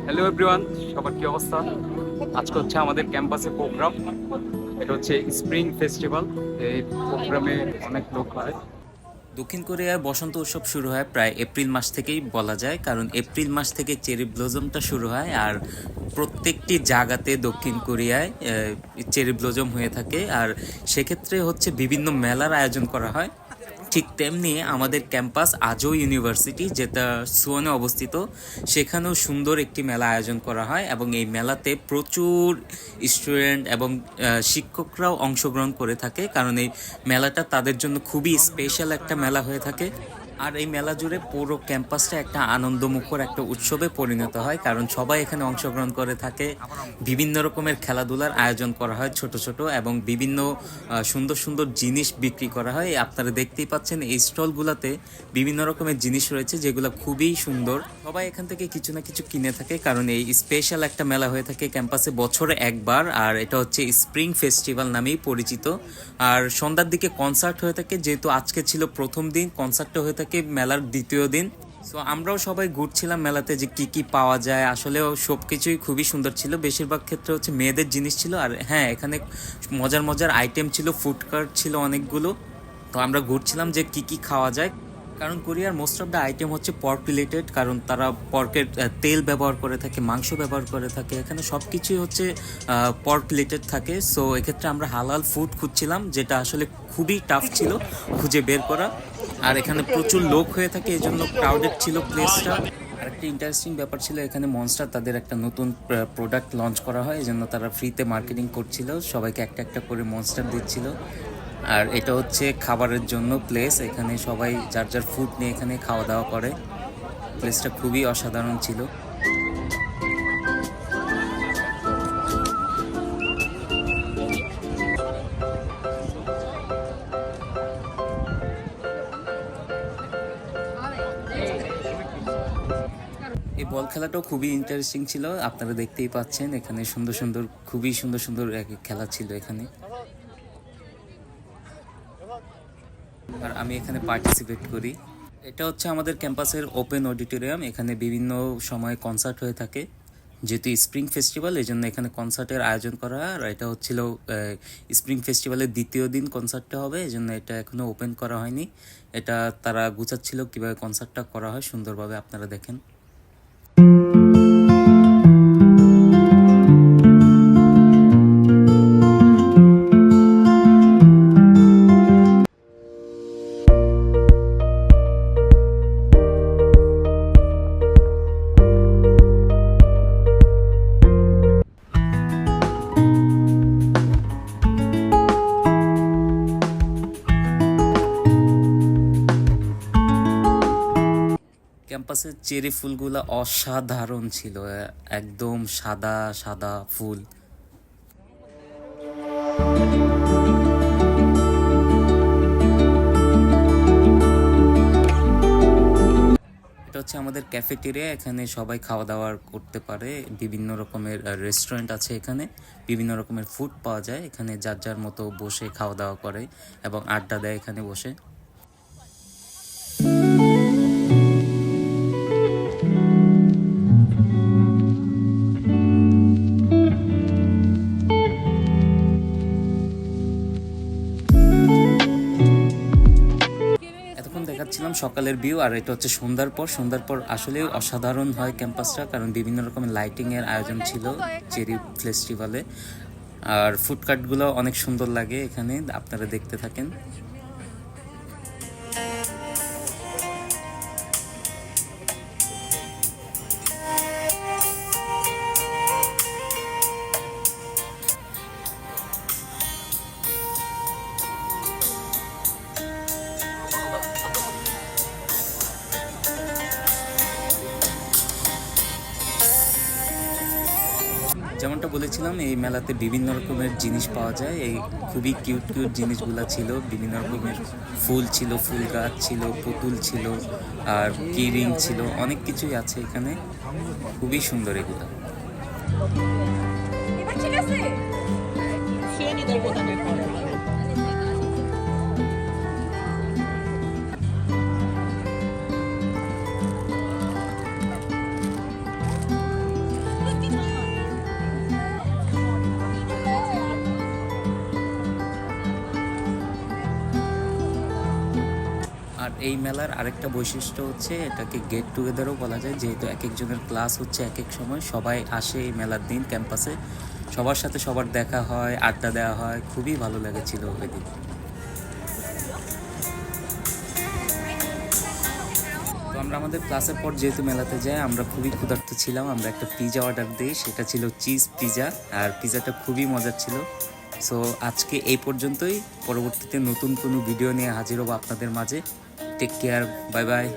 Hello everyone, সবার কি অবস্থা? আজকে হচ্ছে আমাদের ক্যাম্পাসে প্রোগ্রাম। এটা হচ্ছে স্প্রিং ফেস্টিভ্যাল। এই প্রোগ্রামে অনেক লোক হয়। দক্ষিণ কোরিয়ায় বসন্ত উৎসব শুরু হয় প্রায় এপ্রিল মাস থেকেই বলা যায়, কারণ এপ্রিল মাস থেকে চেরি ব্লজমটা শুরু হয়। আর প্রত্যেকটি জায়গাতে দক্ষিণ কোরিয়ায় চেরি ব্লজম হয়ে থাকে। আর সেক্ষেত্রে হচ্ছে বিভিন্ন মেলার আয়োজন করা হয়। ঠিক তেমনি আমাদের ক্যাম্পাস আজও ইউনিভার্সিটি, যেটা সুওনে অবস্থিত, সেখানেও সুন্দর একটি মেলা আয়োজন করা হয় এবং এই মেলাতে প্রচুর স্টুডেন্ট এবং শিক্ষকরাও অংশগ্রহণ করে থাকে, কারণ এই মেলাটা তাদের জন্য খুবই স্পেশাল একটা মেলা হয়ে থাকে। আর এই মেলা জুড়ে পুরো ক্যাম্পাসটা একটা আনন্দমুখর একটা উৎসবে পরিণত হয়, কারণ সবাই এখানে অংশগ্রহণ করে থাকে। বিভিন্ন রকমের খেলাধুলার আয়োজন করা হয় ছোট ছোট, এবং বিভিন্ন সুন্দর সুন্দর জিনিস বিক্রি করা হয়। আপনারা দেখতেই পাচ্ছেন এই স্টলগুলোতে বিভিন্ন রকমের জিনিস রয়েছে যেগুলো খুবই সুন্দর। সবাই এখান থেকে কিছু না কিছু কিনে থাকে, কারণ এই স্পেশাল একটা মেলা হয়ে থাকে ক্যাম্পাসে বছরে একবার। আর এটা হচ্ছে স্প্রিং ফেস্টিভ্যাল নামেই পরিচিত। আর সন্ধ্যার দিকে কনসার্ট হয়ে থাকে, যেহেতু আজকে ছিল প্রথম দিন, কনসার্টটা হয়ে থাকে মেলার দ্বিতীয় দিন। সো আমরাও সবাই ঘুরছিলাম মেলাতে, যে কি কি পাওয়া যায়। আসলেও সব কিছুই খুবই সুন্দর ছিল, বেশিরভাগ ক্ষেত্রে হচ্ছে মেয়েদের জিনিস ছিল। আর হ্যাঁ, এখানে মজার মজার আইটেম ছিল, ফুড কার্ট ছিল অনেকগুলো। তো আমরা ঘুরছিলাম যে কি কি খাওয়া যায়, কারণ কোরিয়ার মোস্ট অফ দ্য আইটেম হচ্ছে পর্ক রিলেটেড, কারণ তারা পর্কের তেল ব্যবহার করে থাকে, মাংস ব্যবহার করে থাকে। এখানে সব কিছুই হচ্ছে পর্ক রিলেটেড থাকে। সো এক্ষেত্রে আমরা হালাল ফুড খুঁজছিলাম, যেটা আসলে খুবই টাফ ছিল খুঁজে বের করা। আর এখানে প্রচুর লোক হয়ে থাকে, এই জন্য ক্রাউডেড ছিল প্লেসটা। আর একটা ইন্টারেস্টিং ব্যাপার ছিল, এখানে মনস্টার তাদের একটা নতুন প্রোডাক্ট লঞ্চ করা হয়, এই জন্য তারা ফ্রিতে মার্কেটিং করছিল, সবাইকে একটা একটা করে মনস্টার দিচ্ছিল। আর এটা হচ্ছে খাবারের জন্য প্লেস, এখানে সবাই যার যার ফুড নিয়ে এখানে খাওয়া দাওয়া করে। প্লেসটা খুবই অসাধারণ ছিল। এই বল খেলাটাও খুবই ইন্টারেস্টিং ছিল, আপনারা দেখতেই পাচ্ছেন এখানে সুন্দর সুন্দর, খুবই সুন্দর সুন্দর খেলা ছিল এখানে। আর আমি এখানে পার্টিসিপেট করি। এটা হচ্ছে আমাদের ক্যাম্পাসের ওপেন অডিটোরিয়াম, এখানে বিভিন্ন সময় কনসার্ট হয়ে থাকে। যেহেতু স্প্রিং ফেস্টিভ্যাল, এই জন্য এখানে কনসার্টের আয়োজন করা হয়। আর এটা হচ্ছিল স্প্রিং ফেস্টিভ্যালের দ্বিতীয় দিন কনসার্টটা হবে, এই জন্য এটা এখনও ওপেন করা হয়নি। এটা তারা গুছাচ্ছিল কীভাবে কনসার্টটা করা হয় সুন্দরভাবে, আপনারা দেখেন। ক্যাম্পাসের চেরি ফুলগুলো অসাধারণ ছিল, একদম সাদা সাদা ফুল। এটা হচ্ছে আমাদের ক্যাফেটেরিয়া, এখানে সবাই খাওয়া দাওয়া করতে পারে। বিভিন্ন রকমের রেস্টুরেন্ট আছে এখানে, বিভিন্ন রকমের ফুড পাওয়া যায় এখানে, যার যার মতো বসে খাওয়া দাওয়া করে এবং আড্ডা দেয় এখানে বসে। এতক্ষণ দেখাচ্ছিলাম সকালের ভিউ, আর এটা হচ্ছে সন্ধ্যার পর। সন্ধ্যার পর আসলে অসাধারণ হয় ক্যাম্পাসটা, কারণ বিভিন্ন রকমের লাইটিংয়ের আয়োজন ছিল চেরি ফেস্টিভ্যালে। আর ফুডকার্টগুলো অনেক সুন্দর লাগে এখানে, আপনারা দেখতে থাকেন। যেমনটা বলেছিলাম, এই মেলাতে বিভিন্ন রকমের জিনিস পাওয়া যায়। এই খুবই কিউট কিউট জিনিসগুলো ছিল, বিভিন্ন রকমের ফুল ছিল, ফুল গাছ ছিল, পুতুল ছিল, আর কিরিং ছিল, অনেক কিছুই আছে এখানে, খুবই সুন্দর এগুলো। এবার ঠিক আছে 수현이들 보다는 এই মেলার আরেকটা বৈশিষ্ট্য হচ্ছে এটাকে গেট টুগেদারও বলা যায়, যেহেতু এক একজনের ক্লাস হচ্ছে এক এক সময়, সবাই আসে এই মেলার দিন ক্যাম্পাসে, সবার সাথে সবার দেখা হয়, আড্ডা দেওয়া হয়, খুবই ভালো লেগেছিল ওই দিন। তো আমরা আমাদের ক্লাসের পর যেহেতু মেলাতে যাই, আমরা খুবই ক্ষুধার্ত ছিলাম, আমরা একটা পিজা অর্ডার দিই, সেটা ছিল চিজ পিজা, আর পিজাটা খুবই মজার ছিল। সো আজকে এই পর্যন্তই, পরবর্তীতে নতুন কোনো ভিডিও নিয়ে হাজির হব আপনাদের মাঝে। Take care, bye by.